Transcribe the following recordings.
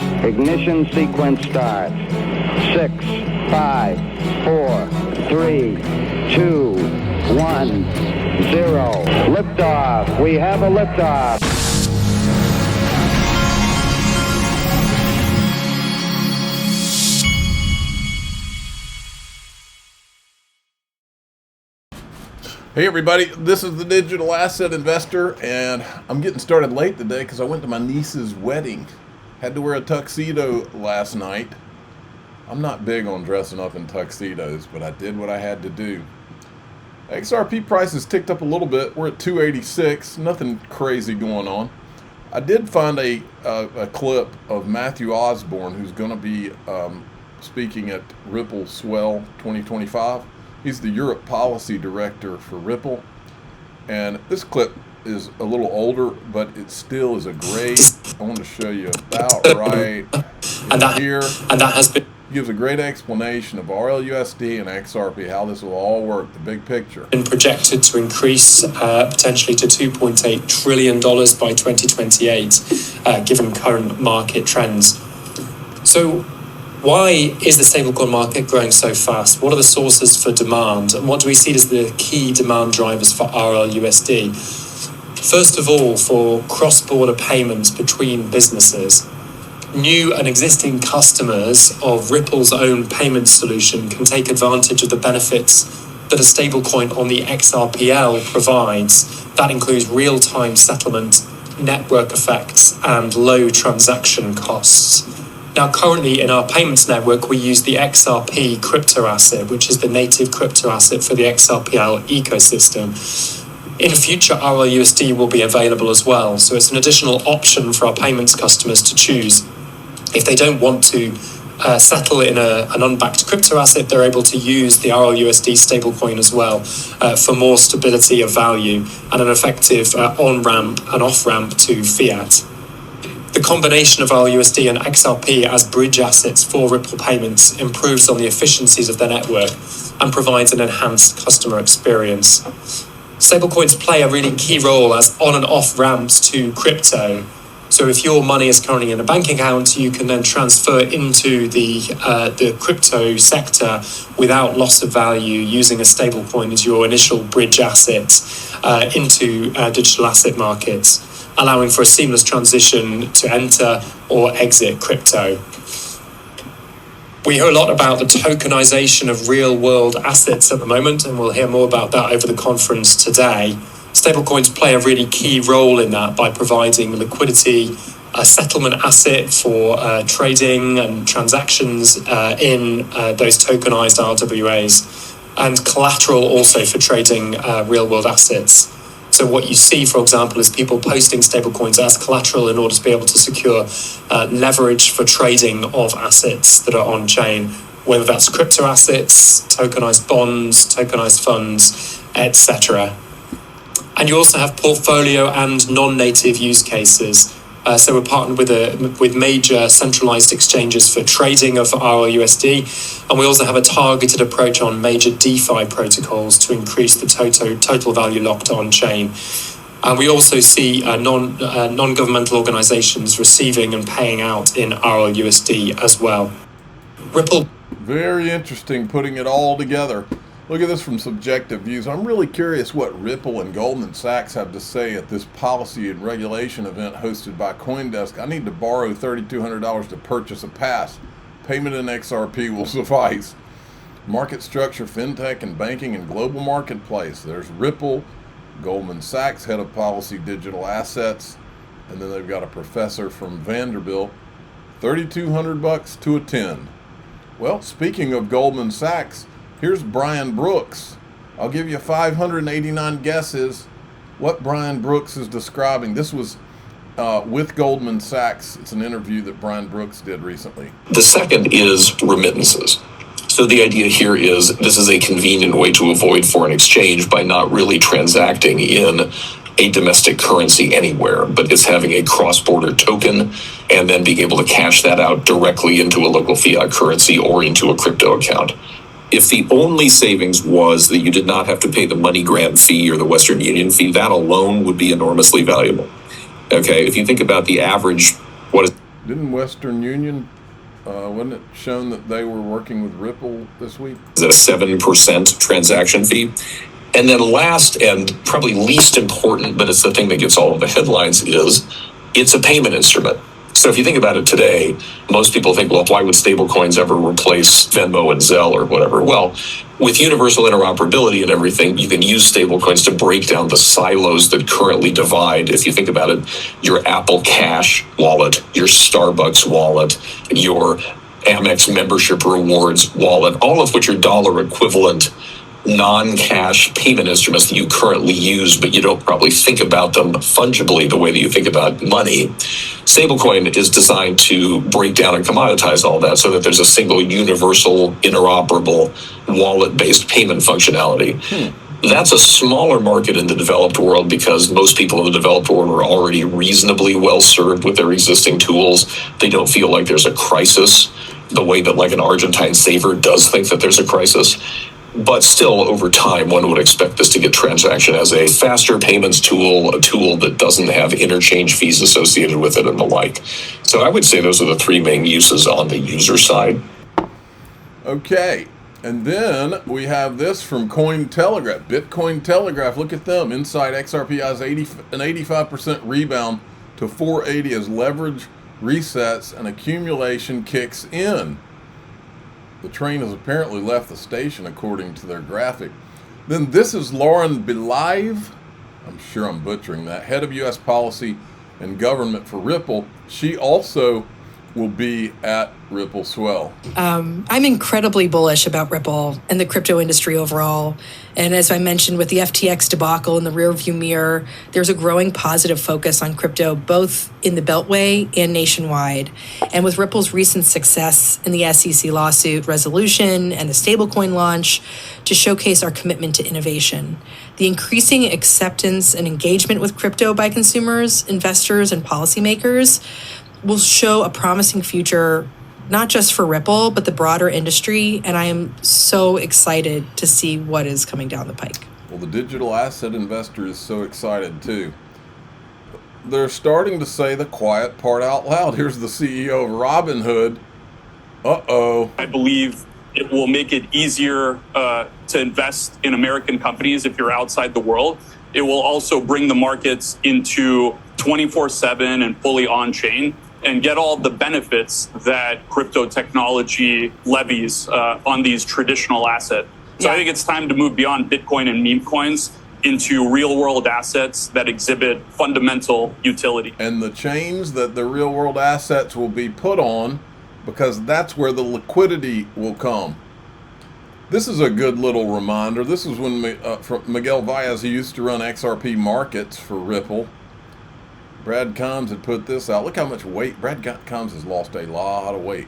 Ignition sequence start. 6, 5, 4, 3, 2, 1, 0. Liftoff. We have a liftoff. Hey everybody, this is the Digital Asset Investor, and I'm getting started late today because I went to my niece's wedding. Had to wear a tuxedo last night. I'm not big on dressing up in tuxedos, but I did what I had to do. XRP prices ticked up a little bit. We're at 286, nothing crazy going on. I did find a clip of Matthew Osborne, who's going to be speaking at Ripple Swell 2025. He's the Europe Policy Director for Ripple, and this clip is a little older, but it still is a great, I want to show you about right here. And that has been, gives a great explanation of RLUSD and XRP, how this will all work, the big picture. Been projected to increase potentially to $2.8 trillion by 2028, given current market trends. So, why is the stablecoin market growing so fast? What are the sources for demand? And what do we see as the key demand drivers for RLUSD? First of all, for cross-border payments between businesses, new and existing customers of Ripple's own payment solution can take advantage of the benefits that a stablecoin on the XRPL provides. That includes real-time settlement, network effects, and low transaction costs. Now, currently in our payments network, we use the XRP crypto asset, which is the native crypto asset for the XRPL ecosystem. In the future, RLUSD will be available as well, so it's an additional option for our payments customers to choose. If they don't want to settle in an unbacked crypto asset, they're able to use the RLUSD stablecoin as well for more stability of value and an effective on-ramp and off-ramp to fiat. The combination of RLUSD and XRP as bridge assets for Ripple payments improves on the efficiencies of their network and provides an enhanced customer experience. Stablecoins play a really key role as on and off ramps to crypto. So if your money is currently in a bank account, you can then transfer into the crypto sector without loss of value using a stablecoin as your initial bridge asset into digital asset markets, allowing for a seamless transition to enter or exit crypto. We hear a lot about the tokenization of real-world assets at the moment, and we'll hear more about that over the conference today. Stablecoins play a really key role in that by providing liquidity, a settlement asset for trading and transactions in those tokenized RWAs, and collateral also for trading real-world assets. So what you see, for example, is people posting stablecoins as collateral in order to be able to secure leverage for trading of assets that are on-chain, whether that's crypto assets, tokenized bonds, tokenized funds, etc. And you also have portfolio and non-native use cases. So we're partnered with major centralized exchanges for trading of RLUSD, and we also have a targeted approach on major DeFi protocols to increase the total value locked on chain. And we also see non-governmental organizations receiving and paying out in RLUSD as well. Ripple. Very interesting, putting it all together. Look at this from subjective views. I'm really curious what Ripple and Goldman Sachs have to say at this policy and regulation event hosted by CoinDesk. I need to borrow $3,200 to purchase a pass. Payment in XRP will suffice. Market structure, fintech, and banking and global marketplace. There's Ripple, Goldman Sachs, head of policy digital assets, and then they've got a professor from Vanderbilt. $3,200 to attend. Well, speaking of Goldman Sachs, here's Brian Brooks. I'll give you 589 guesses what Brian Brooks is describing. This was with Goldman Sachs. It's an interview that Brian Brooks did recently. The second is remittances. So the idea here is this is a convenient way to avoid foreign exchange by not really transacting in a domestic currency anywhere, but it's having a cross-border token and then being able to cash that out directly into a local fiat currency or into a crypto account. If the only savings was that you did not have to pay the MoneyGram fee or the Western Union fee, that alone would be enormously valuable. Okay, if you think about the average, what is... Didn't Western Union, wasn't it shown that they were working with Ripple this week? Is that a 7% transaction fee? And then last and probably least important, but it's the thing that gets all of the headlines, is it's a payment instrument. So if you think about it today, most people think, well, why would stablecoins ever replace Venmo and Zelle or whatever? Well, with universal interoperability and everything, you can use stablecoins to break down the silos that currently divide. If you think about it, your Apple Cash wallet, your Starbucks wallet, your Amex membership rewards wallet, all of which are dollar equivalent non-cash payment instruments that you currently use, but you don't probably think about them fungibly the way that you think about money. Stablecoin is designed to break down and commoditize all that so that there's a single universal interoperable wallet-based payment functionality. That's a smaller market in the developed world because most people in the developed world are already reasonably well served with their existing tools. They don't feel like there's a crisis the way that like an Argentine saver does think that there's a crisis. But still, over time, one would expect this to get transaction as a faster payments tool, a tool that doesn't have interchange fees associated with it and the like. So I would say those are the three main uses on the user side. Okay, and then we have this from Cointelegraph. Bitcoin Telegraph, look at them. Inside XRP has an 85% rebound to 480 as leverage resets and accumulation kicks in. The train has apparently left the station, according to their graphic. Then this is Lauren Belive, I'm sure I'm butchering that, head of U.S. policy and government for Ripple. She also will be at Ripple Swell. I'm incredibly bullish about Ripple and the crypto industry overall. And as I mentioned with the FTX debacle in the rearview mirror, there's a growing positive focus on crypto, both in the Beltway and nationwide. And with Ripple's recent success in the SEC lawsuit resolution and the stablecoin launch to showcase our commitment to innovation. The increasing acceptance and engagement with crypto by consumers, investors, and policymakers will show a promising future, not just for Ripple, but the broader industry. And I am so excited to see what is coming down the pike. Well, the digital asset investor is so excited too. They're starting to say the quiet part out loud. Here's the CEO of Robinhood. I believe it will make it easier to invest in American companies if you're outside the world. It will also bring the markets into 24/7 and fully on-chain, and get all the benefits that crypto technology levies on these traditional assets. So I think it's time to move beyond Bitcoin and meme coins into real world assets that exhibit fundamental utility. And the chains that the real world assets will be put on, because that's where the liquidity will come. This is a good little reminder. This is when from Miguel Valles, he used to run XRP markets for Ripple. Brad Combs had put this out. Look how much weight. Brad Combs has lost a lot of weight.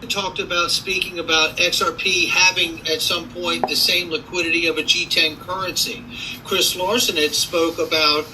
Talked about speaking about XRP having at some point the same liquidity of a G10 currency. Chris Larson had spoke about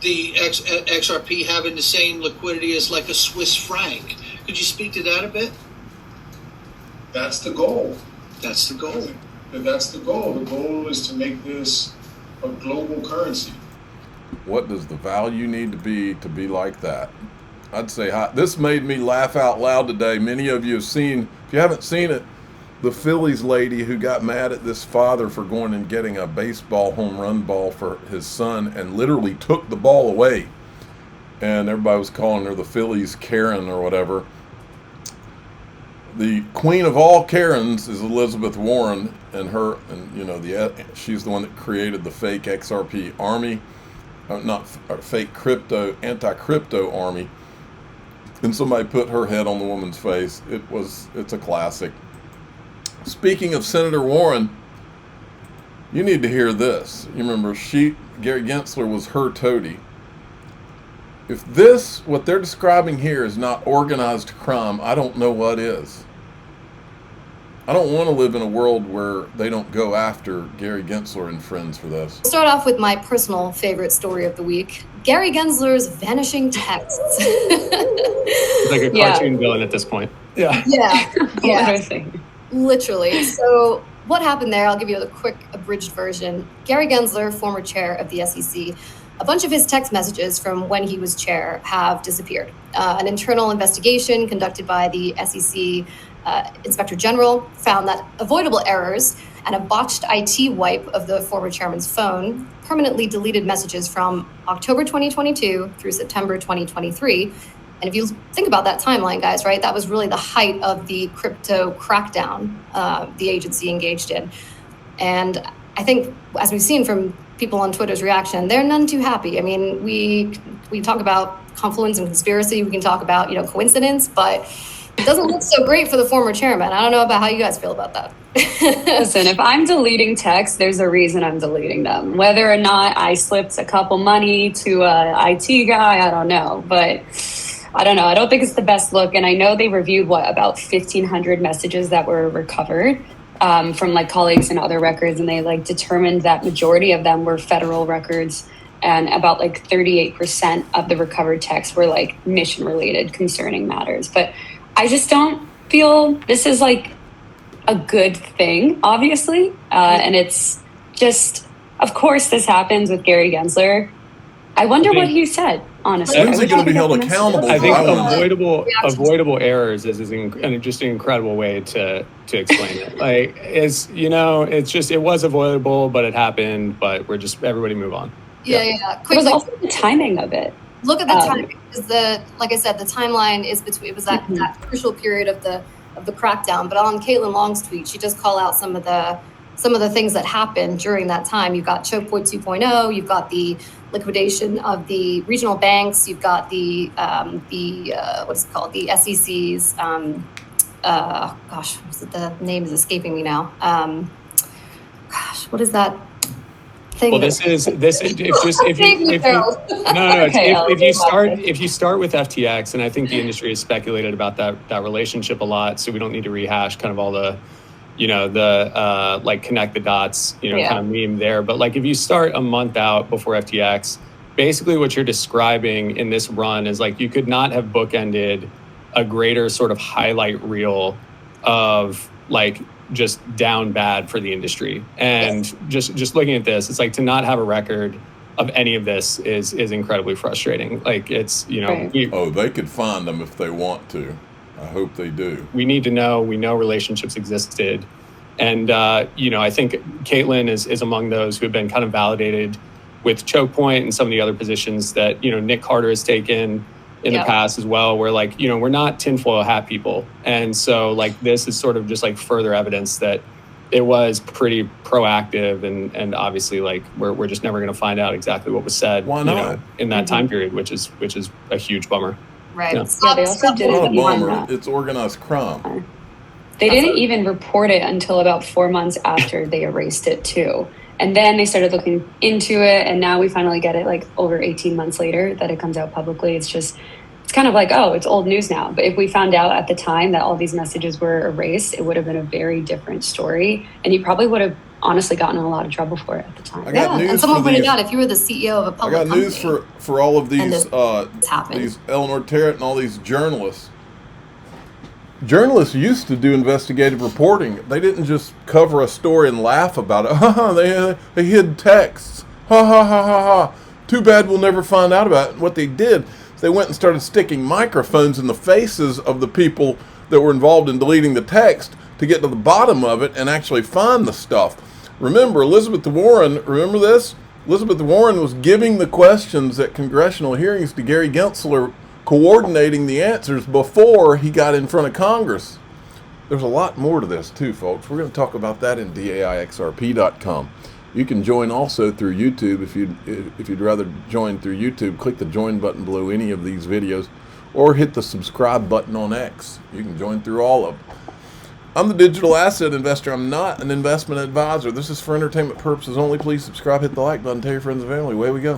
the XRP having the same liquidity as like a Swiss franc. Could you speak to that a bit? That's the goal. That's the goal. That's the goal. The goal is to make this a global currency. What does the value need to be like that? I'd say this made me laugh out loud today. Many of you have seen, if you haven't seen it, the Phillies lady who got mad at this father for going and getting a baseball home run ball for his son and literally took the ball away. And everybody was calling her the Phillies Karen or whatever. The queen of all Karens is Elizabeth Warren, and she's the one that created the fake XRP army. Fake crypto, anti-crypto army, and somebody put her head on the woman's face. It's a classic. Speaking of Senator Warren, you need to hear this. You remember Gary Gensler was her toady. If what they're describing here is not organized crime, I don't know what is. I don't want to live in a world where they don't go after Gary Gensler and friends for this. I'll start off with my personal favorite story of the week. Gary Gensler's vanishing texts. Like a cartoon villain at this point. Yeah. Literally. So what happened there, I'll give you a quick abridged version. Gary Gensler, former chair of the SEC, a bunch of his text messages from when he was chair have disappeared. An internal investigation conducted by the SEC Inspector General found that avoidable errors and a botched IT wipe of the former chairman's phone permanently deleted messages from October 2022 through September 2023. And if you think about that timeline, guys, right, that was really the height of the crypto crackdown the agency engaged in. And I think, as we've seen from people on Twitter's reaction, they're none too happy. I mean, we talk about confluence and conspiracy. We can talk about, coincidence, but it doesn't look so great for the former chairman. I don't know about how you guys feel about that. Listen, if I'm deleting texts, there's a reason I'm deleting them. Whether or not I slipped a couple money to a IT guy, I don't know. But I don't know. I don't think it's the best look. And I know they reviewed, about 1,500 messages that were recovered from colleagues and other records. And they determined that majority of them were federal records. And about 38% of the recovered texts were mission related concerning matters. But I just don't feel this is a good thing, obviously. And it's just, of course, this happens with Gary Gensler. I wonder what he said, honestly. When's he going to be held accountable? I think avoidable errors is just an incredible way to explain it. It was avoidable, but it happened. But everybody move on. Yeah. It was also the timing of it. Look at the timing, because like I said, the timeline is between. It was that crucial period of the crackdown. But on Caitlin Long's tweet, she does call out some of the things that happened during that time. You've got Choke Point 2.0. You've got the liquidation of the regional banks. You've got the what's it called? The SEC's. The name is escaping me now. What is that? Well, if you start with FTX, and I think the industry has speculated about that relationship a lot, so we don't need to rehash kind of all the, connect the dots, kind of meme there. But if you start a month out before FTX, basically what you're describing in this run is you could not have bookended a greater sort of highlight reel of just down bad for the industry. And just looking at this, it's to not have a record of any of this is incredibly frustrating. It's, they could find them if they want to. I hope they do. We need to know. We know relationships existed. And, I think Caitlin is among those who have been kind of validated with Choke Point and some of the other positions that, Nick Carter has taken in the past as well, where we're not tinfoil hat people. And so this is sort of just further evidence that it was pretty proactive, and obviously we're just never going to find out exactly what was said. Why not? In that time period, which is a huge bummer. Right. Yeah. They also did Not it a bummer. It's organized crime. They didn't even report it until about 4 months after they erased it too. And then they started looking into it, and now we finally get it over 18 months later that it comes out publicly. It's kind of it's old news now. But if we found out at the time that all these messages were erased, it would have been a very different story. And you probably would have honestly gotten in a lot of trouble for it at the time. And someone pointed out, if you were the CEO of a public company. I got news for all of these Eleanor Terrett and all these journalists. Journalists used to do investigative reporting. They didn't just cover a story and laugh about it. They hid texts. Ha ha ha ha ha. Too bad we'll never find out about it. And what they did is they went and started sticking microphones in the faces of the people that were involved in deleting the text to get to the bottom of it and actually find the stuff. Remember, Elizabeth Warren, remember this? Elizabeth Warren was giving the questions at congressional hearings to Gary Gensler, coordinating the answers before he got in front of Congress. There's a lot more to this too, folks. We're going to talk about that in DAIXRP.com. You can join also through YouTube. If you'd rather join through YouTube, click the join button below any of these videos, or hit the subscribe button on X. You can join through all of them. I'm the digital asset investor. I'm not an investment advisor. This is for entertainment purposes only. Please subscribe, hit the like button, tell your friends and family. Away we go.